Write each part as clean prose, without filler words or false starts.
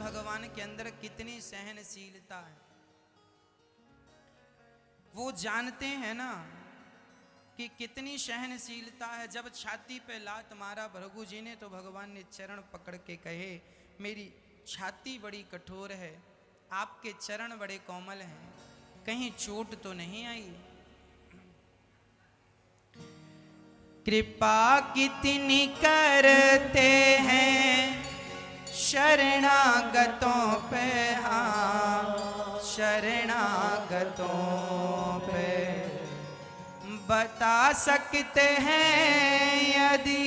भगवान के अंदर कितनी सहनशीलता है। वो जानते हैं ना कि कितनी सहनशीलता है। जब छाती पे लात मारा भृगु जी ने तो भगवान ने चरण पकड़ के कहे, मेरी छाती बड़ी कठोर है, आपके चरण बड़े कोमल हैं, कहीं चोट तो नहीं आई। कृपा कितनी करते हैं शरणागतों पे, हाँ शरणागतों पे। बता सकते हैं यदि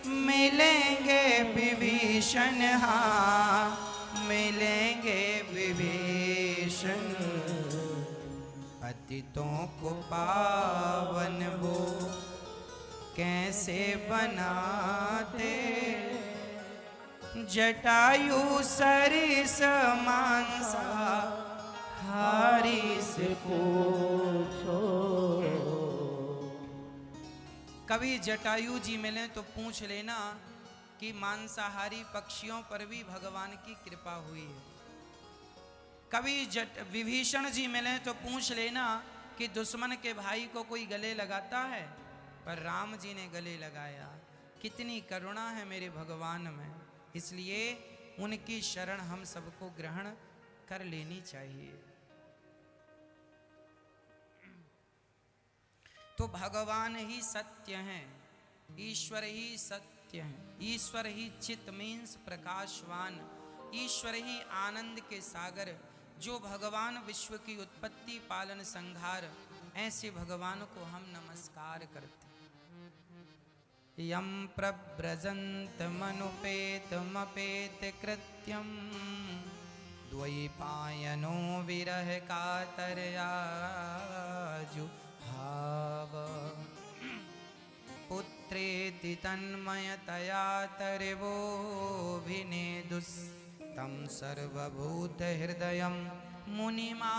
मिलेंगे विभीषण, हाँ मिलेंगे विभीषण। पतितों को पावन वो कैसे बनाते, जटायु सरिस मांसा हारी से पूछो। कभी जटायु जी मिले तो पूछ लेना कि मांसाहारी पक्षियों पर भी भगवान की कृपा हुई है। कभी विभीषण जी मिले तो पूछ लेना कि दुश्मन के भाई को कोई गले लगाता है, पर राम जी ने गले लगाया। कितनी करुणा है मेरे भगवान में, इसलिए उनकी शरण हम सबको ग्रहण कर लेनी चाहिए। तो भगवान ही सत्य हैं, ईश्वर ही सत्य हैं, ईश्वर ही चित मीन्स प्रकाशवान, ईश्वर ही आनंद के सागर। जो भगवान विश्व की उत्पत्ति पालन संहार, ऐसे भगवान को हम नमस्कार करते। यम प्रव्रजन्त मनुपेतमपेत कृत्यम, द्वैपायनो विरह कातरयाजु भाव। पुत्रेति तन्मयतया तर्वोऽभिनेदुस्तं सर्वभूत हृदयं मुनिमानतोऽस्मि।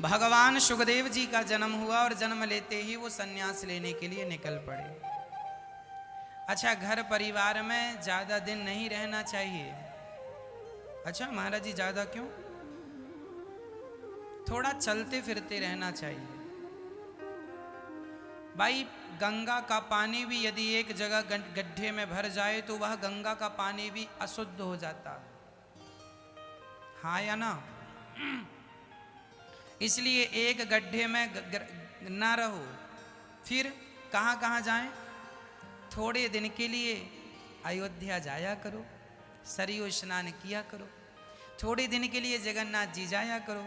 भगवान सुखदेव जी का जन्म हुआ और जन्म लेते ही वो सन्यास लेने के लिए निकल पड़े। अच्छा, घर परिवार में ज्यादा दिन नहीं रहना चाहिए। अच्छा महाराज जी, ज्यादा क्यों? थोड़ा चलते फिरते रहना चाहिए। भाई गंगा का पानी भी यदि एक जगह गड्ढे में भर जाए तो वह गंगा का पानी भी अशुद्ध हो जाता, हाँ या ना? इसलिए एक गड्ढे में ना रहो। फिर कहाँ कहाँ जाएं? थोड़े दिन के लिए अयोध्या जाया करो, सरयू स्नान किया करो। थोड़े दिन के लिए जगन्नाथ जी जाया करो,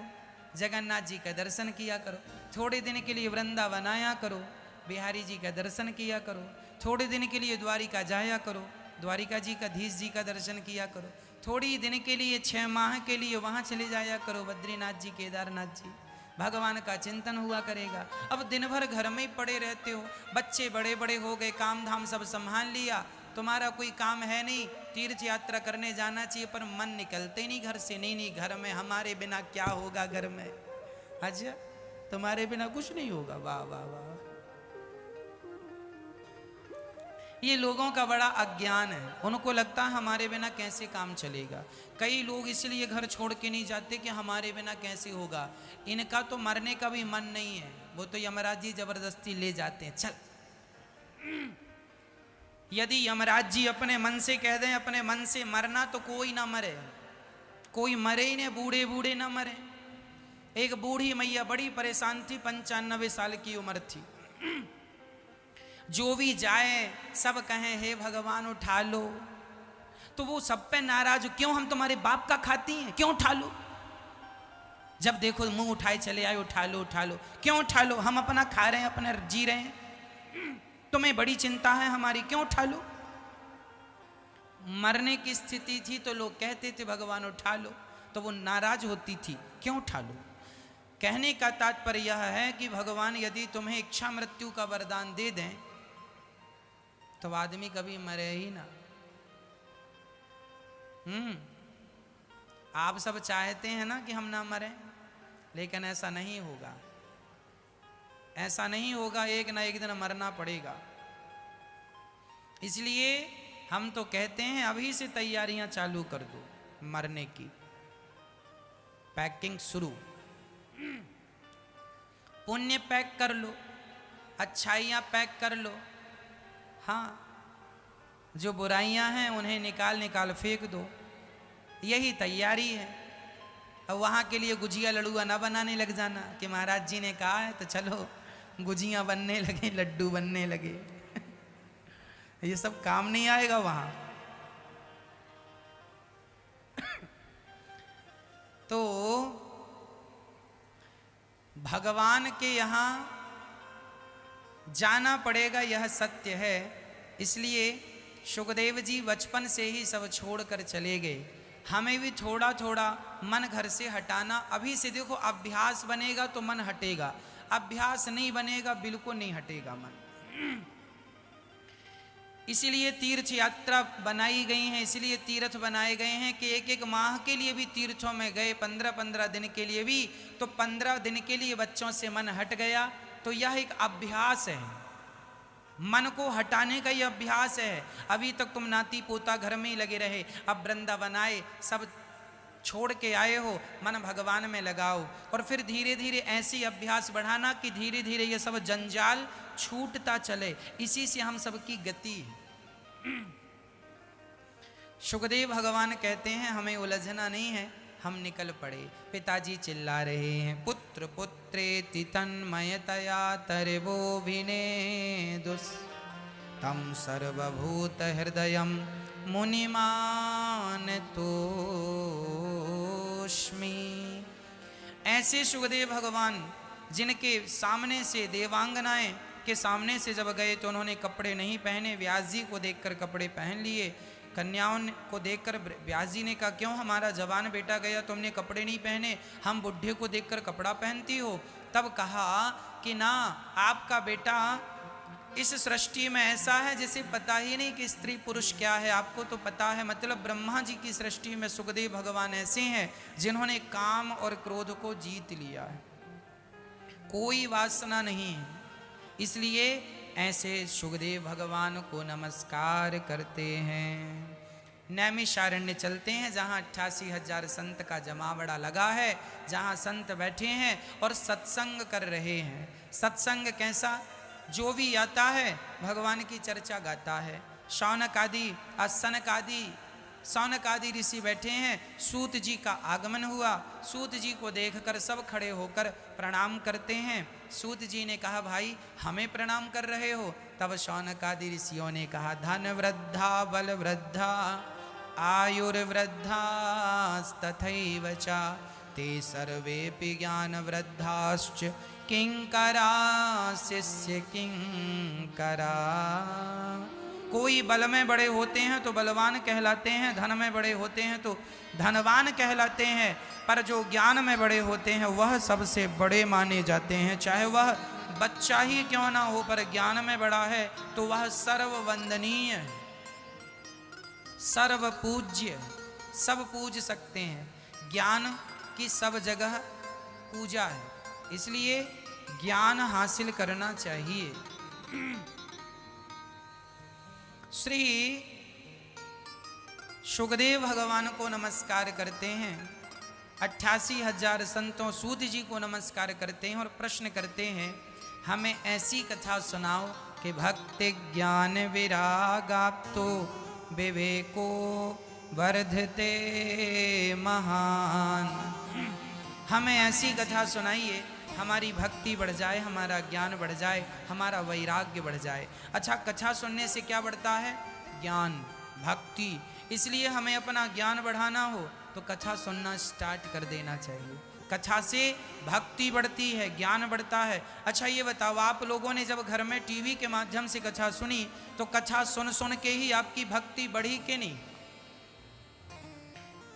जगन्नाथ जी का दर्शन किया करो। थोड़े दिन के लिए वृंदावन आया करो, बिहारी जी का दर्शन किया करो। थोड़े दिन के लिए द्वारिका जाया करो, द्वारिका जी का धीश जी का दर्शन किया करो। थोड़ी दिन के लिए 6 माह के लिए वहाँ चले जाया करो, बद्रीनाथ जी केदारनाथ जी। भगवान का चिंतन हुआ करेगा। अब दिन भर घर में ही पड़े रहते हो, बच्चे बड़े बड़े हो गए, काम धाम सब संभाल लिया, तुम्हारा कोई काम है नहीं, तीर्थ यात्रा करने जाना चाहिए पर मन निकलते नहीं घर से। नहीं घर में हमारे बिना क्या होगा, घर में अच्छा तुम्हारे बिना कुछ नहीं होगा। वाह वाह वाह, ये लोगों का बड़ा अज्ञान है। उनको लगता है हमारे बिना कैसे काम चलेगा। कई लोग इसलिए घर छोड़ के नहीं जाते कि हमारे बिना कैसे होगा। इनका तो मरने का भी मन नहीं है, वो तो यमराज जी जबरदस्ती ले जाते हैं, चल। यदि यमराज जी अपने मन से कह दें अपने मन से मरना तो कोई ना मरे, कोई मरे ही नहीं, बूढ़े बूढ़े ना मरे। एक बूढ़ी मैया बड़ी परेशान थी, 95 साल की उम्र थी। जो भी जाए सब कहें हे भगवान उठा लो, तो वो सब पे नाराज, क्यों हम तुम्हारे बाप का खाती हैं, क्यों उठा लो? जब देखो मुंह उठाए चले आए, उठा लो उठा लो। क्यों उठा लो? हम अपना खा रहे हैं, अपना जी रहे हैं, तुम्हें बड़ी चिंता है हमारी, क्यों उठा लो? मरने की स्थिति थी तो लोग कहते थे भगवान उठा लो, तो वो नाराज होती थी, क्यों उठा लो? कहने का तात्पर्य यह है कि भगवान यदि तुम्हें इच्छा मृत्यु का वरदान दे दें तो आदमी कभी मरे ही ना। आप सब चाहते हैं ना कि हम ना मरें, लेकिन ऐसा नहीं होगा। ऐसा नहीं होगा, एक ना एक दिन मरना पड़ेगा। इसलिए हम तो कहते हैं अभी से तैयारियां चालू कर दो मरने की, पैकिंग शुरू। पुण्य पैक कर लो, अच्छाइयाँ पैक कर लो, हाँ जो बुराइयां हैं उन्हें निकाल निकाल फेंक दो, यही तैयारी है। अब वहाँ के लिए गुजिया लड़ुआ ना बनाने लग जाना कि महाराज जी ने कहा है तो चलो गुजिया बनने लगे, लड्डू बनने लगे। ये सब काम नहीं आएगा वहाँ। तो भगवान के यहाँ जाना पड़ेगा, यह सत्य है। इसलिए सुखदेव जी बचपन से ही सब छोड़कर चले गए। हमें भी थोड़ा थोड़ा मन घर से हटाना अभी से, देखो अभ्यास बनेगा तो मन हटेगा, अभ्यास नहीं बनेगा बिल्कुल नहीं हटेगा मन। इसीलिए तीर्थ यात्रा बनाई गई है, इसलिए तीर्थ बनाए गए हैं कि एक एक माह के लिए भी तीर्थों में गए, 15-15 दिन के लिए भी, तो 15 दिन के लिए बच्चों से मन हट गया, तो यह एक अभ्यास है, मन को हटाने का यह अभ्यास है। अभी तक तुम नाती पोता घर में ही लगे रहे, अब वृंदावन आए, सब छोड़ के आए हो, मन भगवान में लगाओ, और फिर धीरे धीरे ऐसी अभ्यास बढ़ाना कि धीरे धीरे ये सब जंजाल छूटता चले। इसी से हम सबकी गति है। सुखदेव भगवान कहते हैं हमें उलझना नहीं है, हम निकल पड़े। पिताजी चिल्ला रहे हैं, पुत्र पुत्रेति तन्मयतया तरवो विनेदुस् तम सर्वभूत हृदयम मुनिमान तोष्मि। ऐसे सुखदेव भगवान जिनके सामने से, देवांगनाएं के सामने से जब गए तो उन्होंने कपड़े नहीं पहने, व्यास जी को देखकर कपड़े पहन लिए। कन्याओं को देखकर व्यास जी ने कहा, क्यों हमारा जवान बेटा गया तुमने कपड़े नहीं पहने, हम बुढ़े को देखकर कपड़ा पहनती हो। तब कहा कि ना, आपका बेटा इस सृष्टि में ऐसा है जिसे पता ही नहीं कि स्त्री पुरुष क्या है, आपको तो पता है। मतलब ब्रह्मा जी की सृष्टि में सुखदेव भगवान ऐसे हैं जिन्होंने काम और क्रोध को जीत लिया है, कोई वासना नहीं है। इसलिए ऐसे सुखदेव भगवान को नमस्कार करते हैं। नैमिषारण्य चलते हैं, जहाँ 88,000 संत का जमावड़ा लगा है, जहाँ संत बैठे हैं और सत्संग कर रहे हैं। सत्संग कैसा? जो भी आता है भगवान की चर्चा गाता है। शौनक आदि ऋषि बैठे हैं। सूत जी का आगमन हुआ, सूत जी को देखकर सब खड़े होकर प्रणाम करते हैं। सूत जी ने कहा, भाई हमें प्रणाम कर रहे हो? तब शौनक आदि ऋषियों ने कहा, धन वृद्धा बल वृद्धा आयुर्वृद्धा तथैव च ते सर्वेपि ज्ञान वृद्धाश्च किंकरा शिष्य किंकरा। कोई बल में बड़े होते हैं तो बलवान कहलाते हैं, धन में बड़े होते हैं तो धनवान कहलाते हैं, पर जो ज्ञान में बड़े होते हैं वह सबसे बड़े माने जाते हैं। चाहे वह बच्चा ही क्यों ना हो, पर ज्ञान में बड़ा है तो वह सर्ववंदनीय, सर्व पूज्य, सब पूज सकते हैं। ज्ञान की सब जगह पूजा है, इसलिए ज्ञान हासिल करना चाहिए। श्री सुखदेव भगवान को नमस्कार करते हैं, 88,000 संतों सूत जी को नमस्कार करते हैं और प्रश्न करते हैं, हमें ऐसी कथा सुनाओ कि भक्ति ज्ञान विरागाप्तो विवेको वर्धते महान। हमें ऐसी कथा सुनाइए, हमारी भक्ति बढ़ जाए, हमारा ज्ञान बढ़ जाए, हमारा वैराग्य बढ़ जाए। अच्छा, कथा सुनने से क्या बढ़ता है? ज्ञान, भक्ति। इसलिए हमें अपना ज्ञान बढ़ाना हो तो कथा सुनना स्टार्ट कर देना चाहिए। कथा से भक्ति बढ़ती है, ज्ञान बढ़ता है। अच्छा ये बताओ, आप लोगों ने जब घर में टीवी के माध्यम से कथा सुनी तो कथा सुन सुन के ही आपकी भक्ति बढ़ी कि नहीं?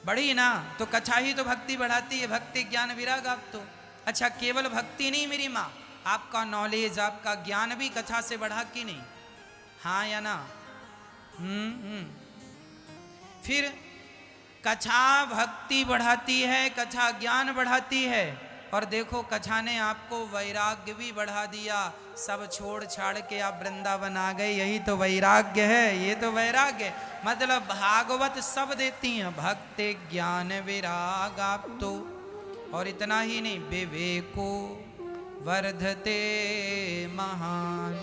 बढ़ी ना? तो कथा ही तो भक्ति बढ़ाती है। भक्ति ज्ञान विराग आप तो। अच्छा, केवल भक्ति नहीं मेरी माँ, आपका नॉलेज, आपका ज्ञान भी कथा से बढ़ा कि नहीं? हाँ या ना? फिर कथा भक्ति बढ़ाती है, कथा ज्ञान बढ़ाती है। और देखो कथा ने आपको वैराग्य भी बढ़ा दिया, सब छोड़ छाड़ के आप वृंदावन आ गए, यही तो वैराग्य है, ये तो वैराग्य है। मतलब भागवत सब देती हैं, भक्ति ज्ञान विराग आप तो, और इतना ही नहीं, विवेको वर्धते महान।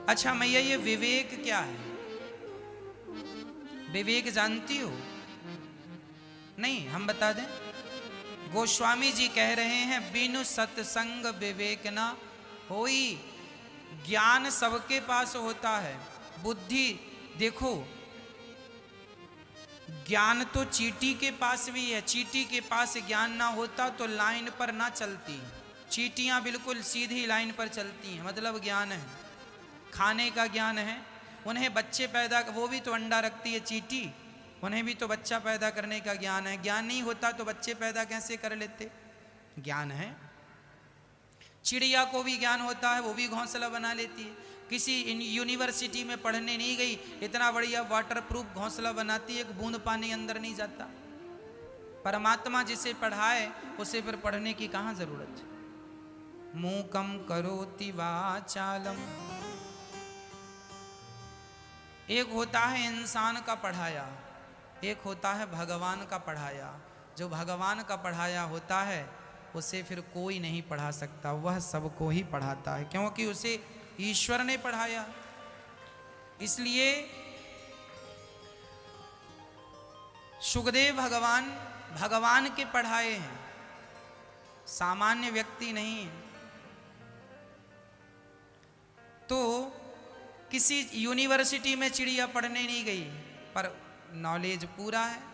अच्छा मैया ये विवेक क्या है? विवेक जानती हो? नहीं, हम बता दें। गोस्वामी जी कह रहे हैं, बिनु सत्संग विवेक ना होई। ज्ञान सबके पास होता है, बुद्धि देखो, ज्ञान तो चींटी के पास भी है। चींटी के पास ज्ञान ना होता तो लाइन पर ना चलती। चींटियां बिल्कुल सीधी लाइन पर चलती हैं, मतलब ज्ञान है, खाने का ज्ञान है उन्हें। बच्चे पैदा, वो भी तो अंडा रखती है चींटी, उन्हें भी तो बच्चा पैदा करने का ज्ञान है। ज्ञान नहीं होता तो बच्चे पैदा कैसे कर लेते? ज्ञान है। चिड़िया को भी ज्ञान होता है, वो भी घोंसला बना लेती है। किसी यूनिवर्सिटी में पढ़ने नहीं गई, इतना बढ़िया वाटरप्रूफ घोंसला बनाती है, एक बूंद पानी अंदर नहीं जाता। परमात्मा जिसे पढ़ाए उसे फिर पढ़ने की कहाँ जरूरत है। मूकम करोति वाचालम। एक होता है इंसान का पढ़ाया, एक होता है भगवान का पढ़ाया। जो भगवान का पढ़ाया होता है उसे फिर कोई नहीं पढ़ा सकता, वह सबको ही पढ़ाता है, क्योंकि उसे ईश्वर ने पढ़ाया। इसलिए सुखदेव भगवान भगवान के पढ़ाए हैं, सामान्य व्यक्ति नहीं है। तो किसी यूनिवर्सिटी में चिड़िया पढ़ने नहीं गई, पर नॉलेज पूरा है।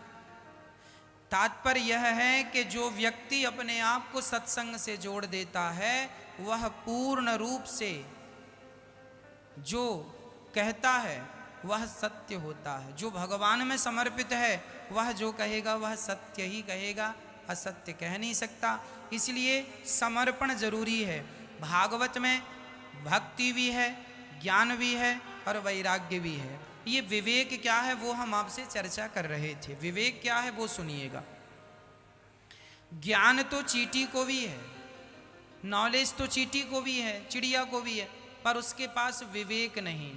तात्पर्य यह है कि जो व्यक्ति अपने आप को सत्संग से जोड़ देता है, वह पूर्ण रूप से जो कहता है वह सत्य होता है। जो भगवान में समर्पित है वह जो कहेगा वह सत्य ही कहेगा, असत्य कह नहीं सकता। इसलिए समर्पण जरूरी है। भागवत में भक्ति भी है, ज्ञान भी है और वैराग्य भी है। ये विवेक क्या है वो हम आपसे चर्चा कर रहे थे। विवेक क्या है वो सुनिएगा। ज्ञान तो चींटी को भी है, नॉलेज तो चींटी को भी है, चिड़िया को भी है, पर उसके पास विवेक नहीं।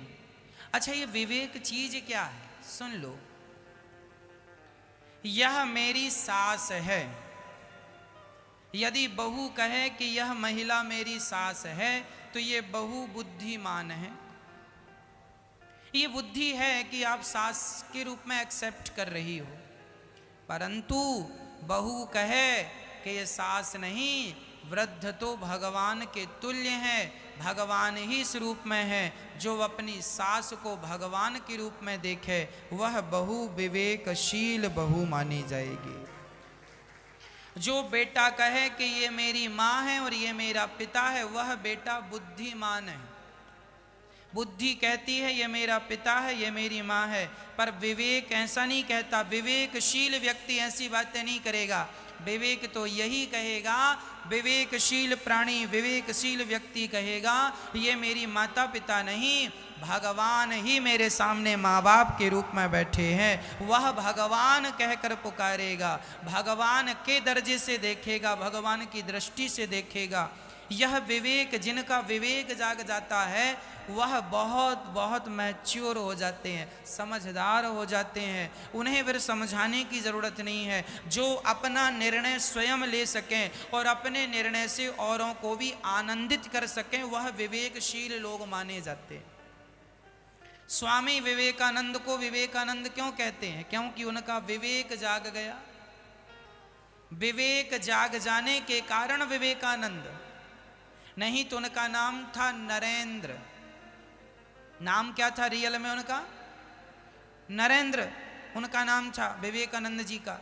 अच्छा ये विवेक चीज क्या है? सुन लो। यह मेरी सास है, यदि बहू कहे कि यह महिला मेरी सास है तो ये बहू बुद्धिमान है। ये बुद्धि है कि आप सास के रूप में एक्सेप्ट कर रही हो। परंतु बहू कहे कि ये सास नहीं, वृद्ध तो भगवान के तुल्य है, भगवान ही इस रूप में है। जो अपनी सास को भगवान के रूप में देखे वह बहू विवेकशील बहू मानी जाएगी। जो बेटा कहे कि ये मेरी माँ है और ये मेरा पिता है, वह बेटा बुद्धिमान है। बुद्धि कहती है ये मेरा पिता है, ये मेरी माँ है, पर विवेक ऐसा नहीं कहता। विवेकशील व्यक्ति ऐसी बातें नहीं करेगा। विवेक तो यही कहेगा, विवेकशील प्राणी, विवेकशील व्यक्ति कहेगा ये मेरी माता पिता नहीं, भगवान ही मेरे सामने माँ बाप के रूप में बैठे हैं। वह भगवान कहकर पुकारेगा, भगवान के दर्जे से देखेगा, भगवान की दृष्टि से देखेगा। यह विवेक, जिनका विवेक जाग जाता है वह बहुत बहुत मैच्योर हो जाते हैं, समझदार हो जाते हैं। उन्हें फिर समझाने की ज़रूरत नहीं है। जो अपना निर्णय स्वयं ले सकें और अपने निर्णय से औरों को भी आनंदित कर सकें, वह विवेकशील लोग माने जाते हैं। स्वामी विवेकानंद को विवेकानंद क्यों कहते हैं? क्योंकि उनका विवेक जाग गया। विवेक जाग जाने के कारण विवेकानंद, नहीं तो उनका नाम था नरेंद्र। नाम क्या था रियल में उनका? नरेंद्र उनका नाम था विवेकानंद जी का।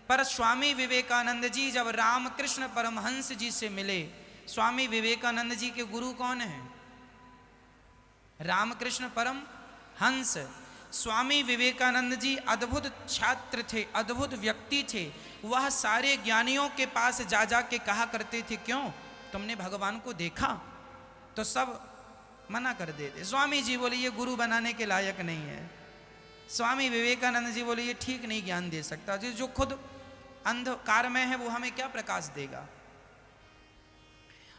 पर स्वामी विवेकानंद जी जब रामकृष्ण परमहंस जी से मिले, स्वामी विवेकानंद जी के गुरु कौन हैं? रामकृष्ण परमहंस। स्वामी विवेकानंद जी अद्भुत छात्र थे, अद्भुत व्यक्ति थे। वह सारे ज्ञानियों के पास जा जा के कहा करते थे, क्यों तुमने भगवान को देखा? तो सब मना कर देते। स्वामी जी बोले ये गुरु बनाने के लायक नहीं है। स्वामी विवेकानंद जी बोले ये ठीक नहीं ज्ञान दे सकता। जो खुद अंधकार में है, वो हमें क्या प्रकाश देगा?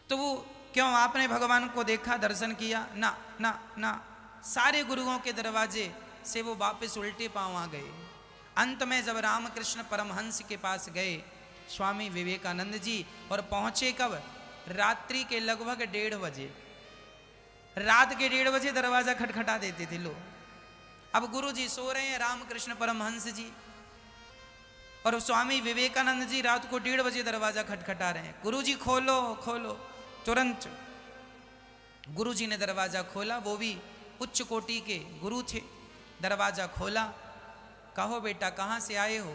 तो वो क्यों आपने भगवान को देखा, दर्शन किया? ना ना ना, सारे गुरुओं के दरवाजे से वो वापस उल्टे पांव आ गए। अंत में जब रामकृष्ण परमहंस के पास गए स्वामी विवेकानंद जी, और पहुंचे कब? रात्रि के लगभग 1:30 बजे। रात के 1:30 बजे दरवाजा खटखटा देते थे लोग। अब गुरु जी सो रहे हैं, रामकृष्ण परमहंस जी, और स्वामी विवेकानंद जी रात को 1:30 बजे दरवाजा खटखटा रहे हैं। गुरु जी खोलो खोलो। तुरंत गुरु जी ने दरवाजा खोला, वो भी उच्च कोटि के गुरु थे। दरवाजा खोला, कहो बेटा कहाँ से आए हो?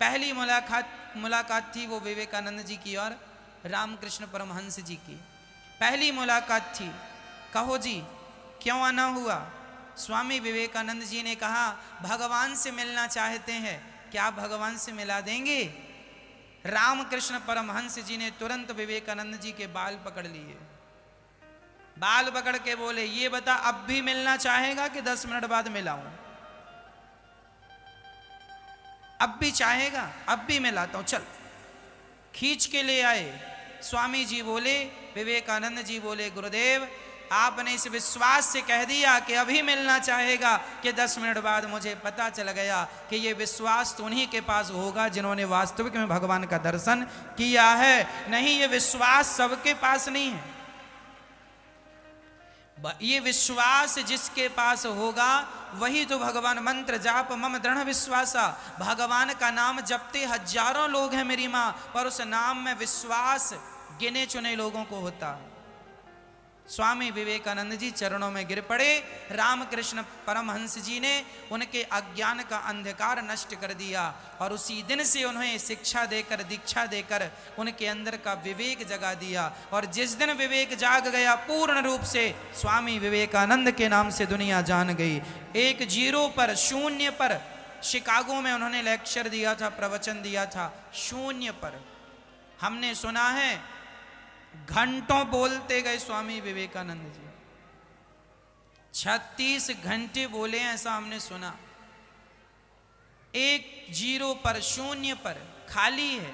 पहली मुलाकात थी वो विवेकानंद जी की और रामकृष्ण परमहंस जी की, पहली मुलाकात थी। कहो जी क्यों आना हुआ? स्वामी विवेकानंद जी ने कहा भगवान से मिलना चाहते हैं, क्या भगवान से मिला देंगे? रामकृष्ण परमहंस जी ने तुरंत विवेकानंद जी के बाल पकड़ लिए, बाल पकड़ के बोले ये बता अब भी मिलना चाहेगा कि 10 मिनट बाद मिलाऊं? अब भी चाहेगा? अब भी मिलाता हूं, चल। खींच के ले आए। स्वामी जी बोले, विवेकानंद जी बोले गुरुदेव आपने इस विश्वास से कह दिया कि अभी मिलना चाहेगा कि 10 मिनट बाद मुझे पता चल गया कि ये विश्वास तो उन्हीं के पास होगा जिन्होंने वास्तविक में भगवान का दर्शन किया है, नहीं ये विश्वास सबके पास नहीं है। ये विश्वास जिसके पास होगा वही तो भगवान मंत्र जाप मम दृढ़ विश्वासा, भगवान का नाम जपते हजारों लोग हैं मेरी माँ, पर उस नाम में विश्वास गिने चुने लोगों को होता। स्वामी विवेकानंद जी चरणों में गिर पड़े। रामकृष्ण परमहंस जी ने उनके अज्ञान का अंधकार नष्ट कर दिया, और उसी दिन से उन्हें शिक्षा देकर, दीक्षा देकर उनके अंदर का विवेक जगा दिया। और जिस दिन विवेक जाग गया पूर्ण रूप से, स्वामी विवेकानंद के नाम से दुनिया जान गई। 1 0 पर, शून्य पर शिकागो में उन्होंने लेक्चर दिया था, प्रवचन दिया था। शून्य पर हमने सुना है घंटों बोलते गए स्वामी विवेकानंद जी, 36 घंटे बोले ऐसा हमने सुना। 1 0 पर, शून्य पर, खाली है,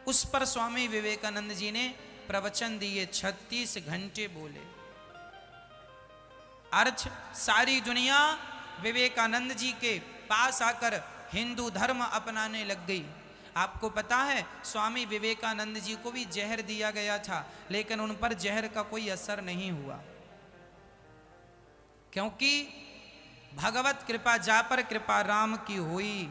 उस पर स्वामी विवेकानंद जी ने प्रवचन दिए, 36 घंटे बोले। अर्थ सारी दुनिया विवेकानंद जी के पास आकर हिंदू धर्म अपनाने लग गई। आपको पता है स्वामी विवेकानंद जी को भी जहर दिया गया था, लेकिन उन पर जहर का कोई असर नहीं हुआ, क्योंकि भगवत कृपा जा पर कृपा राम की हुई।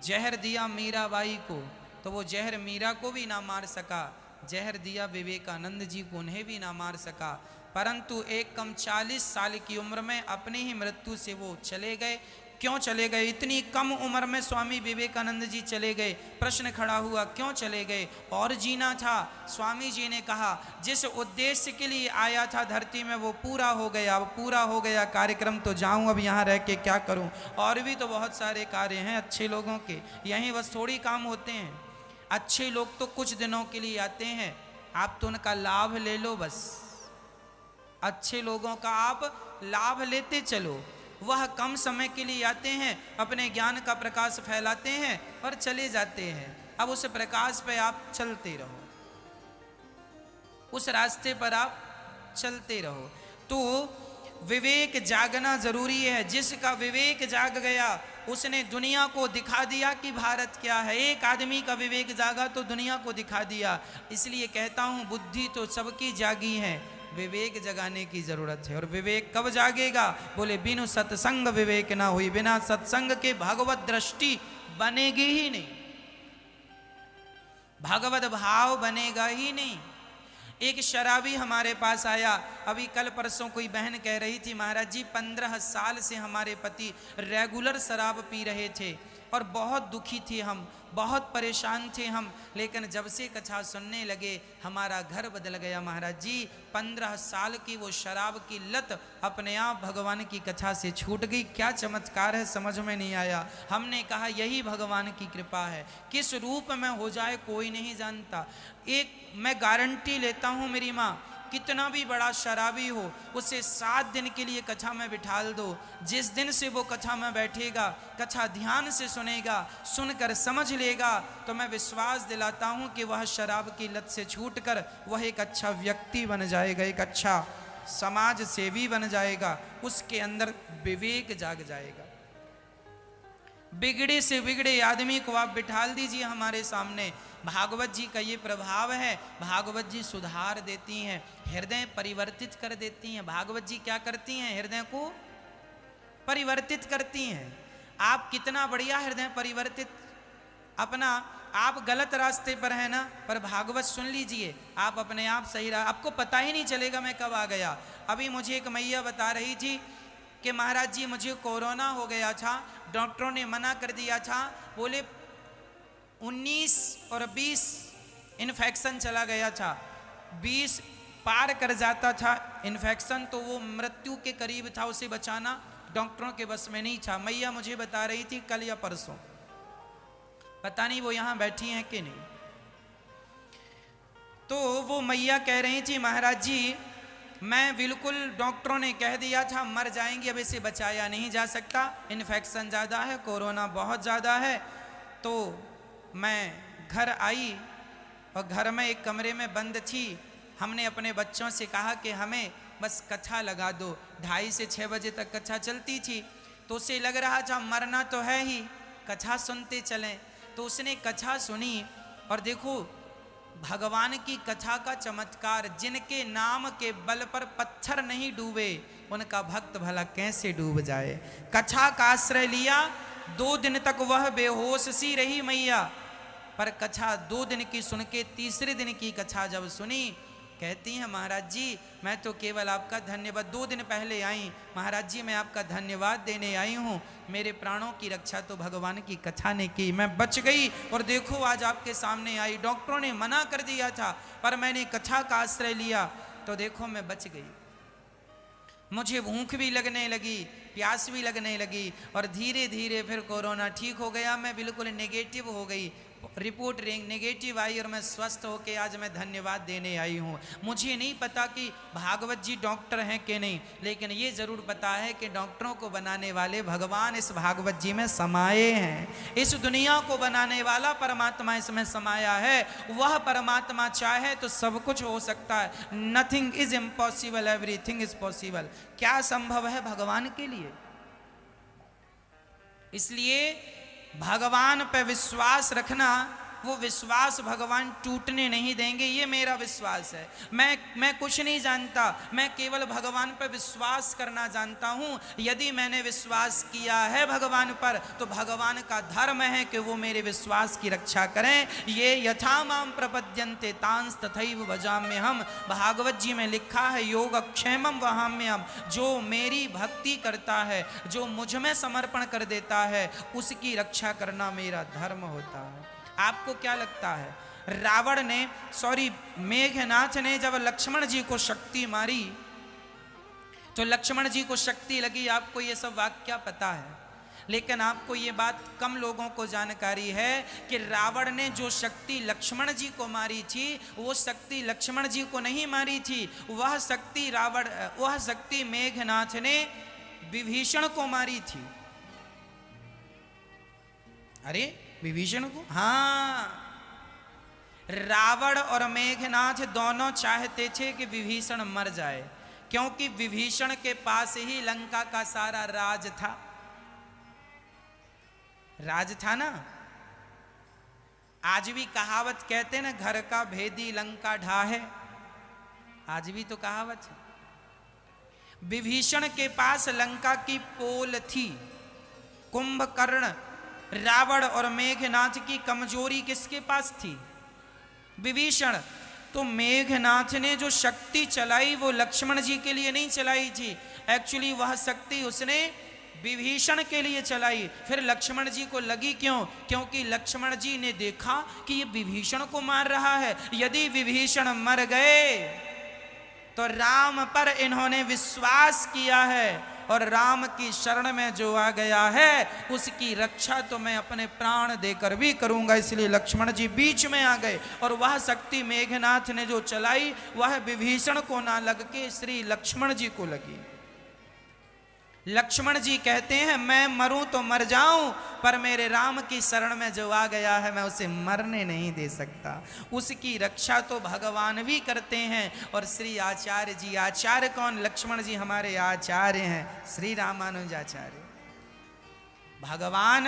जहर दिया मीराबाई को तो वो जहर मीरा को भी ना मार सका, जहर दिया विवेकानंद जी को, उन्हें भी ना मार सका। परंतु एक कम 40 साल की उम्र में अपनी ही मृत्यु से वो चले गए। क्यों चले गए? इतनी कम उम्र में स्वामी विवेकानंद जी चले गए। प्रश्न खड़ा हुआ क्यों चले गए? और जीना था। स्वामी जी ने कहा जिस उद्देश्य के लिए आया था धरती में वो पूरा हो गया, अब पूरा हो गया कार्यक्रम, तो जाऊं अब यहाँ रह के क्या करूं? और भी तो बहुत सारे कार्य हैं अच्छे लोगों के, यहीं बस थोड़ी काम होते हैं। अच्छे लोग तो कुछ दिनों के लिए आते हैं, आप तो उनका लाभ ले लो बस। अच्छे लोगों का आप लाभ लेते चलो, वह कम समय के लिए आते हैं, अपने ज्ञान का प्रकाश फैलाते हैं और चले जाते हैं। अब उस प्रकाश पे आप चलते रहो, उस रास्ते पर आप चलते रहो। तो विवेक जागना जरूरी है। जिसका विवेक जाग गया उसने दुनिया को दिखा दिया कि भारत क्या है। एक आदमी का विवेक जागा तो दुनिया को दिखा दिया। इसलिए कहता हूं बुद्धि तो सबकी जागी है, विवेक जगाने की जरूरत है। और विवेक कब जागेगा? बोले बिनु सत्संग विवेक ना हुई, बिना सत्संग के भगवत दृष्टि बनेगी ही नहीं, भगवत भाव बनेगा ही नहीं। एक शराबी हमारे पास आया, अभी कल परसों कोई बहन कह रही थी महाराज जी 15 साल से हमारे पति रेगुलर शराब पी रहे थे और बहुत दुखी थे हम, बहुत परेशान थे हम, लेकिन जब से कथा सुनने लगे हमारा घर बदल गया महाराज जी। 15 साल की वो शराब की लत अपने आप भगवान की कथा से छूट गई। क्या चमत्कार है, समझ में नहीं आया। हमने कहा यही भगवान की कृपा है, किस रूप में हो जाए कोई नहीं जानता। एक मैं गारंटी लेता हूँ मेरी माँ, कितना भी बड़ा शराबी हो, उसे 7 दिन के लिए कथा में बिठाल दो। जिस दिन से वो कथा में बैठेगा, कथा ध्यान से सुनेगा, सुनकर समझ लेगा, तो मैं विश्वास दिलाता हूँ कि वह शराब की लत से छूटकर वह एक अच्छा व्यक्ति बन जाएगा, एक अच्छा समाज सेवी बन जाएगा, उसके अंदर विवेक जाग जाएगा। बिगड़े से बिगड़े आदमी को आप बिठाल दीजिए हमारे सामने, भागवत जी का ये प्रभाव है। भागवत जी सुधार देती हैं, हृदय परिवर्तित कर देती हैं। भागवत जी क्या करती हैं? हृदय को परिवर्तित करती हैं। आप कितना बढ़िया हृदय परिवर्तित, अपना आप गलत रास्ते पर है ना, पर भागवत सुन लीजिए, आप अपने आप सही रहा, आपको पता ही नहीं चलेगा मैं कब आ गया। अभी मुझे एक मैया बता रही थी कि महाराज जी मुझे कोरोना हो गया था, डॉक्टरों ने मना कर दिया था, बोले 19 और 20 इन्फेक्शन चला गया था, 20 पार कर जाता था इन्फेक्शन तो वो मृत्यु के करीब था, उसे बचाना डॉक्टरों के बस में नहीं था। मैया मुझे बता रही थी कल या परसों, पता नहीं वो यहाँ बैठी हैं कि नहीं, तो वो मैया कह रही थी महाराज जी मैं बिल्कुल, डॉक्टरों ने कह दिया था मर जाएंगे, अब इसे बचाया नहीं जा सकता, इन्फेक्शन ज़्यादा है, कोरोना बहुत ज़्यादा है। तो मैं घर आई और घर में एक कमरे में बंद थी। हमने अपने बच्चों से कहा कि हमें बस कथा लगा दो, 2:30 से 6 बजे तक कथा चलती थी, तो उसे लग रहा था मरना तो है ही, कथा सुनते चलें। तो उसने कथा सुनी और देखो भगवान की कथा का चमत्कार, जिनके नाम के बल पर पत्थर नहीं डूबे उनका भक्त भला कैसे डूब जाए। कथा का आश्रय लिया, 2 दिन तक वह बेहोश सी रही मैया, पर कथा 2 दिन की सुन के तीसरे दिन की कथा जब सुनी, कहती हैं महाराज जी मैं तो केवल आपका धन्यवाद, 2 दिन पहले आई, महाराज जी मैं आपका धन्यवाद देने आई हूँ, मेरे प्राणों की रक्षा तो भगवान की कथा ने की, मैं बच गई और देखो आज आपके सामने आई। डॉक्टरों ने मना कर दिया था पर मैंने कथा का आश्रय लिया तो देखो मैं बच गई। मुझे भूख भी लगने लगी, प्यास भी लगने लगी और धीरे धीरे फिर कोरोना ठीक हो गया, मैं बिल्कुल नेगेटिव हो गई, रिपोर्ट नेगेटिव आई और मैं स्वस्थ होके आज मैं धन्यवाद देने आई हूँ। मुझे नहीं पता कि भागवत जी डॉक्टर हैं कि नहीं, लेकिन ये ज़रूर पता है कि डॉक्टरों को बनाने वाले भगवान इस भागवत जी में समाये हैं। इस दुनिया को बनाने वाला परमात्मा इसमें समाया है। वह परमात्मा चाहे तो सब कुछ हो सकता है। Nothing is impossible, everything is possible. क्या संभव है भगवान के लिए? इसलिए भगवान पर विश्वास रखना, वो विश्वास भगवान टूटने नहीं देंगे, ये मेरा विश्वास है। मैं कुछ नहीं जानता, मैं केवल भगवान पर विश्वास करना जानता हूँ। यदि मैंने विश्वास किया है भगवान पर तो भगवान का धर्म है कि वो मेरे विश्वास की रक्षा करें। ये यथा माम प्रपद्यन्ते तांस तथैव भजाम्यहम्, भागवत जी में लिखा है योगक्षेमं वहाम्यहम्। जो मेरी भक्ति करता है, जो मुझ में समर्पण कर देता है, उसकी रक्षा करना मेरा धर्म होता है। आपको क्या लगता है, रावण ने मेघनाथ ने जब लक्ष्मण जी को शक्ति मारी तो लक्ष्मण जी को शक्ति लगी? आपको ये सब वाक्य पता है, लेकिन आपको ये बात कम लोगों को जानकारी है कि रावण ने जो शक्ति लक्ष्मण जी को मारी थी, वो शक्ति लक्ष्मण जी को नहीं मारी थी, वह शक्ति मेघनाथ ने विभीषण को मारी थी। अरे विभीषण को, हाँ, रावण और मेघनाथ दोनों चाहते थे कि विभीषण मर जाए, क्योंकि विभीषण के पास ही लंका का सारा राज था ना। आज भी कहावत कहते ना, घर का भेदी लंका ढाहे, आज भी तो कहावत है। विभीषण के पास लंका की पोल थी। कुंभकर्ण, रावण और मेघनाथ की कमजोरी किसके पास थी? विभीषण। तो मेघनाथ ने जो शक्ति चलाई वो लक्ष्मण जी के लिए नहीं चलाई थी, एक्चुअली वह शक्ति उसने विभीषण के लिए चलाई। फिर लक्ष्मण जी को लगी क्यों? क्योंकि लक्ष्मण जी ने देखा कि ये विभीषण को मार रहा है, यदि विभीषण मर गए तो राम पर इन्होंने विश्वास किया है और राम की शरण में जो आ गया है उसकी रक्षा तो मैं अपने प्राण देकर भी करूंगा। इसलिए लक्ष्मण जी बीच में आ गए और वह शक्ति मेघनाथ ने जो चलाई वह विभीषण को ना लग के श्री लक्ष्मण जी को लगी। लक्ष्मण जी कहते हैं मैं मरूं तो मर जाऊं, पर मेरे राम की शरण में जो आ गया है मैं उसे मरने नहीं दे सकता। उसकी रक्षा तो भगवान भी करते हैं। और श्री आचार्य जी, आचार्य कौन? लक्ष्मण जी हमारे आचार्य हैं, श्री रामानुजाचार्य। भगवान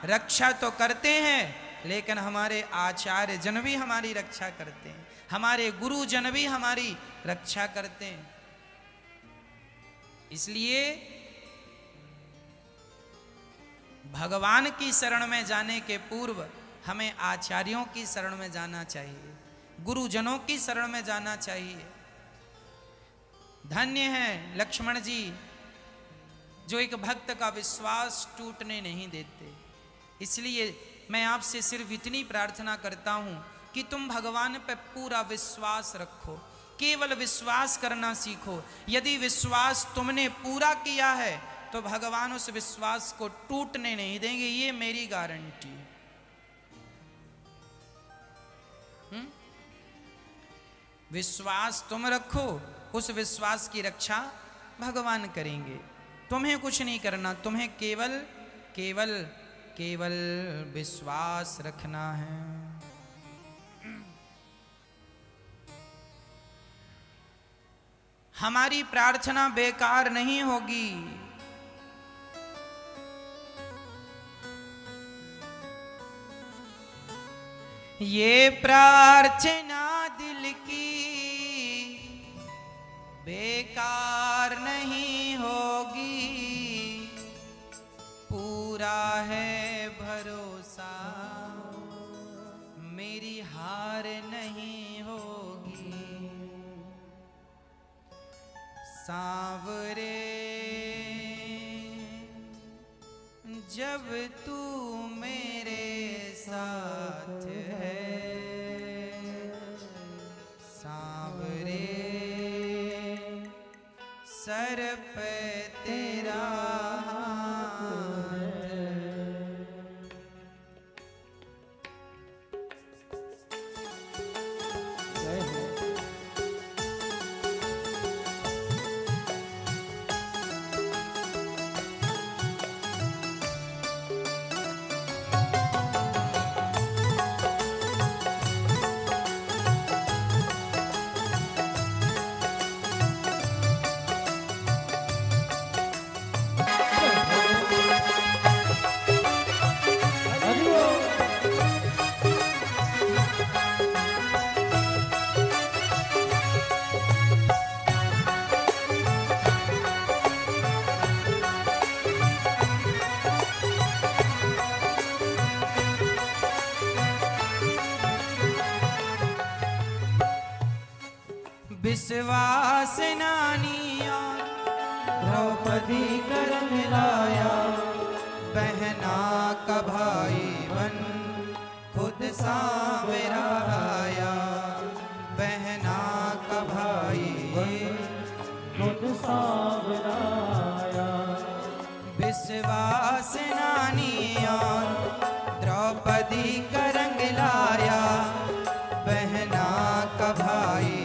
रक्षा तो करते हैं लेकिन हमारे आचार्य जन भी हमारी रक्षा करते हैं, हमारे गुरु जन भी हमारी रक्षा करते हैं। इसलिए भगवान की शरण में जाने के पूर्व हमें आचार्यों की शरण में जाना चाहिए, गुरुजनों की शरण में जाना चाहिए। धन्य है लक्ष्मण जी जो एक भक्त का विश्वास टूटने नहीं देते। इसलिए मैं आपसे सिर्फ इतनी प्रार्थना करता हूं कि तुम भगवान पर पूरा विश्वास रखो, केवल विश्वास करना सीखो। यदि विश्वास तुमने पूरा किया है तो भगवान उस विश्वास को टूटने नहीं देंगे, ये मेरी गारंटी है। विश्वास तुम रखो, उस विश्वास की रक्षा भगवान करेंगे। तुम्हें कुछ नहीं करना, तुम्हें केवल केवल केवल विश्वास रखना है। हमारी प्रार्थना बेकार नहीं होगी। ये प्रार्थना दिल की बेकार नहीं होगी, पूरा है भरोसा मेरी हार नहीं होगी। सांवरे जब तू मेरे साथ है, सांवरे सर पे तेरा विश्वास नानिया द्रौपदी कर मिलाया, बहना का भाई बन खुद सांवरा आया, बहना का भाई खुद सांवरा आया। विश्वास नानिया द्रौपदी का रंग लाया, बहना का भाई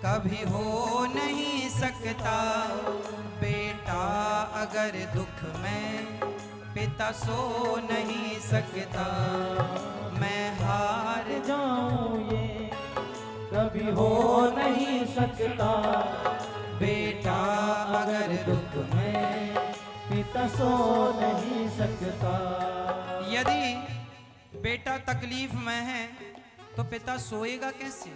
कभी हो नहीं सकता। बेटा अगर दुख में पिता सो नहीं सकता, मैं हार जाऊं ये कभी हो नहीं सकता। बेटा अगर दुख में पिता सो नहीं सकता। यदि बेटा तकलीफ में है तो पिता सोएगा कैसे?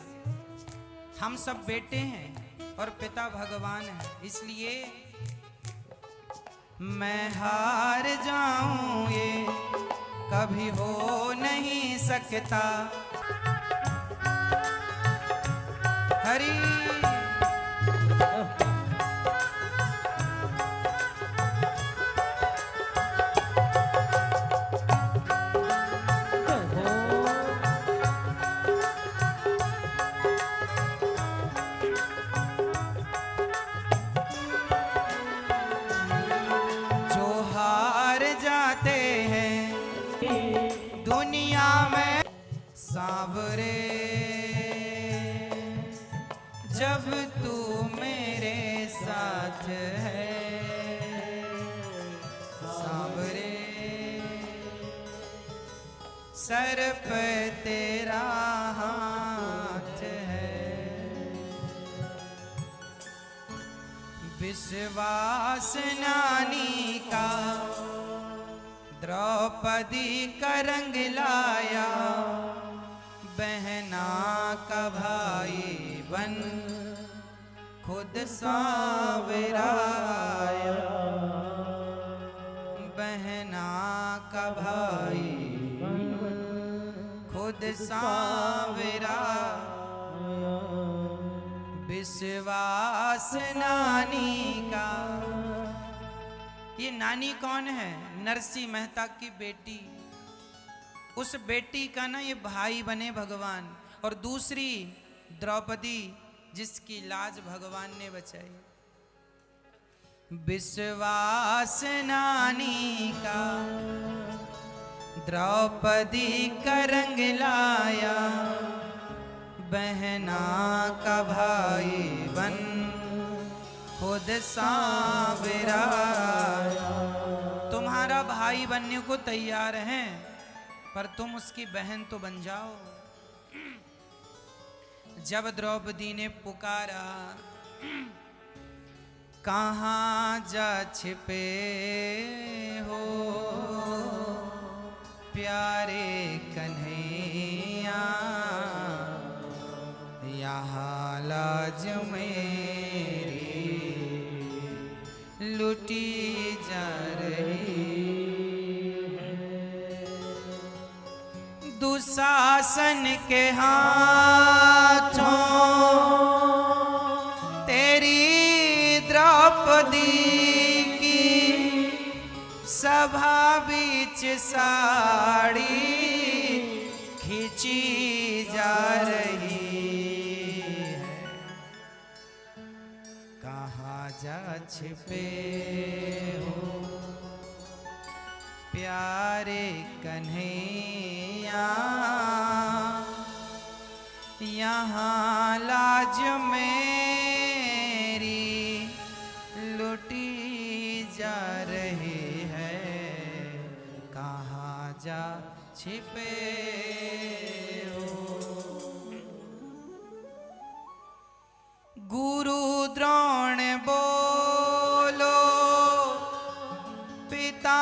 हम सब बेटे हैं, और पिता भगवान है। इसलिए मैं हार जाऊं ये कभी हो नहीं सकता। हरि सांवरे जब तू मेरे साथ है, सांवरे सर पे तेरा हाथ है। विश्वास नानी का द्रौपदी का रंग लाया, बहना का भाई बन खुद सांवरा आया। बहना का भाई खुद सांवरा, विश्वास नानी का। ये नानी कौन है? नरसिंह मेहता की बेटी। उस बेटी का ना ये भाई बने भगवान, और दूसरी द्रौपदी जिसकी लाज भगवान ने बचाई। विश्वास नानी का द्रौपदी का रंग लाया, बहना का भाई बन खुद सांवरा। तुम्हारा भाई बनने को तैयार हैं, पर तुम उसकी बहन तो बन जाओ। जब द्रौपदी ने पुकारा, कहाँ जा छिपे हो प्यारे कन्हैया, यहाँ लाज मेरी लुटी जा रही। दुशासन के हाथों तेरी द्रौपदी की सभा बीच साड़ी खींची जा रही है। कहाँ जा छिपे हो प्यारे कन्हैया, यहाँ लाज मेरी लुटी जा रही है। कहाँ जा छिपे हो। गुरु द्रोण बोलो पिता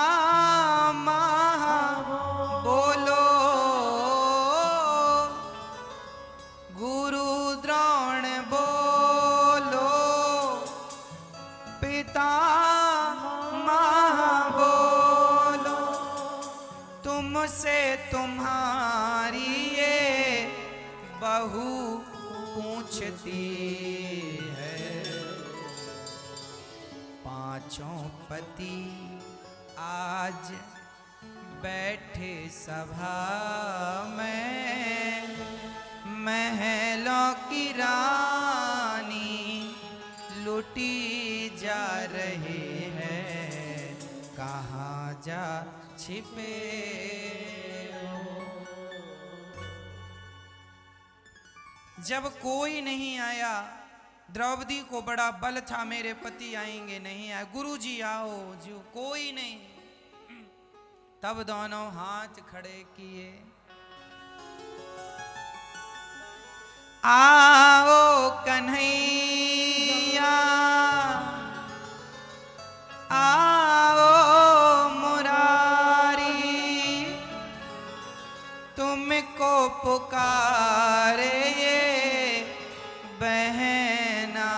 से तुम्हारी ये बहू पूछती है। पांचों पति आज बैठे सभा में, महलों की रानी लुटी जा रही है। कहाँ जा छिपे हो। जब कोई नहीं आया, द्रौपदी को बड़ा बल था मेरे पति आएंगे, नहीं आए। गुरुजी आओ, जो कोई नहीं। तब दोनों हाथ खड़े किए, आओ कन्हैया आओ मुरारी, तुमको पुकारे ये बहना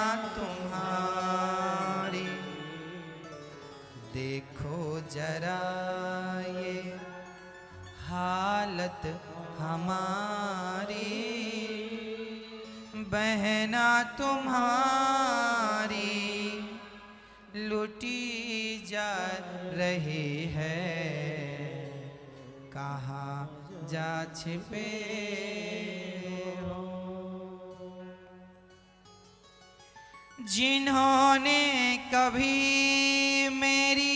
देखो जरा ये हालत हमारी, बहना तुम्हारी लुटी जा रही है, कहाँ जा छिपे हो। जिन्होंने कभी मेरी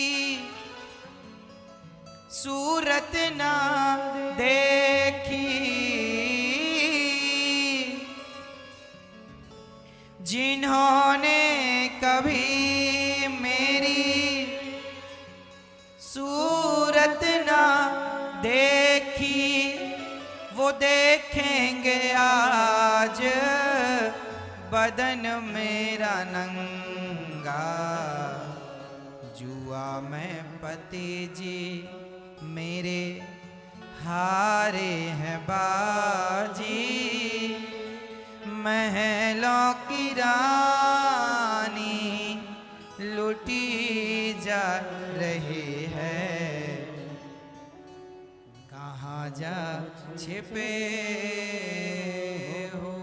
सूरत ना देखी, जिन्होंने कभी मेरी सूरत ना देखी, वो देखेंगे आज बदन मेरा नंगा। जुआ में पति जी मेरे हारे हैं बाजी, महलों की रानी लुटी जा रही है, कहाँ जा छिपे हो।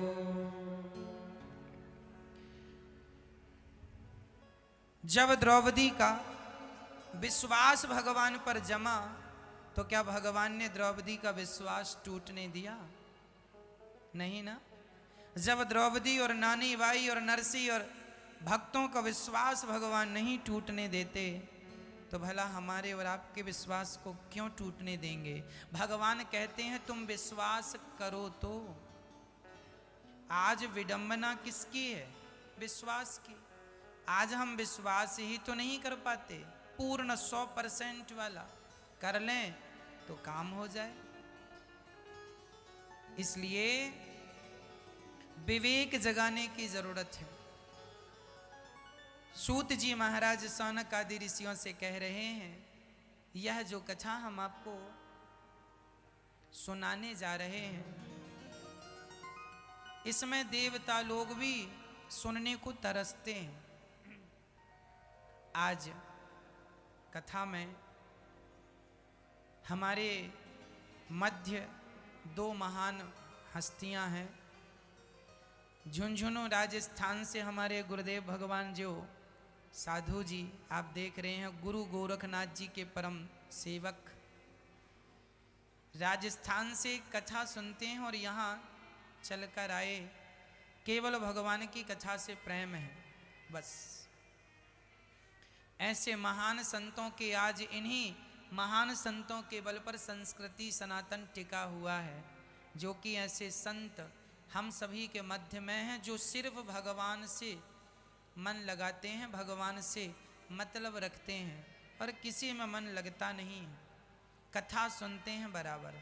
जब द्रौपदी का विश्वास भगवान पर जमा तो क्या भगवान ने द्रौपदी का विश्वास टूटने दिया? नहीं ना। जब द्रौपदी और नानी बाई और नरसी और भक्तों का विश्वास भगवान नहीं टूटने देते तो भला हमारे और आपके विश्वास को क्यों टूटने देंगे? भगवान कहते हैं तुम विश्वास करो तो। आज विडंबना किसकी है? विश्वास की। आज हम विश्वास ही तो नहीं कर पाते, पूर्ण 100% वाला कर लें तो काम हो जाए। इसलिए विवेक जगाने की जरूरत है। सूत जी महाराज सौनक आदि ऋषियों से कह रहे हैं, यह जो कथा हम आपको सुनाने जा रहे हैं इसमें देवता लोग भी सुनने को तरसते हैं। आज कथा में हमारे मध्य दो महान हस्तियां हैं। झुंझुनू राजस्थान से हमारे गुरुदेव भगवान जो साधु जी आप देख रहे हैं, गुरु गोरखनाथ जी के परम सेवक, राजस्थान से कथा सुनते हैं और यहाँ चलकर आए। केवल भगवान की कथा से प्रेम है बस। ऐसे महान संतों के आज इन्हीं महान संतों के बल पर संस्कृति सनातन टिका हुआ है, जो कि ऐसे संत हम सभी के मध्य में हैं जो सिर्फ भगवान से मन लगाते हैं, भगवान से मतलब रखते हैं और किसी में मन लगता नहीं है, कथा सुनते हैं बराबर।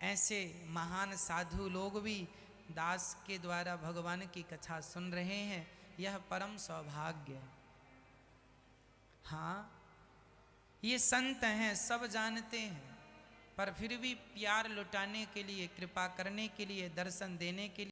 ऐसे महान साधु लोग भी दास के द्वारा भगवान की कथा सुन रहे हैं, यह परम सौभाग्य है। हाँ, ये संत हैं, सब जानते हैं, पर फिर भी प्यार लुटाने के लिए, कृपा करने के लिए, दर्शन देने के लिए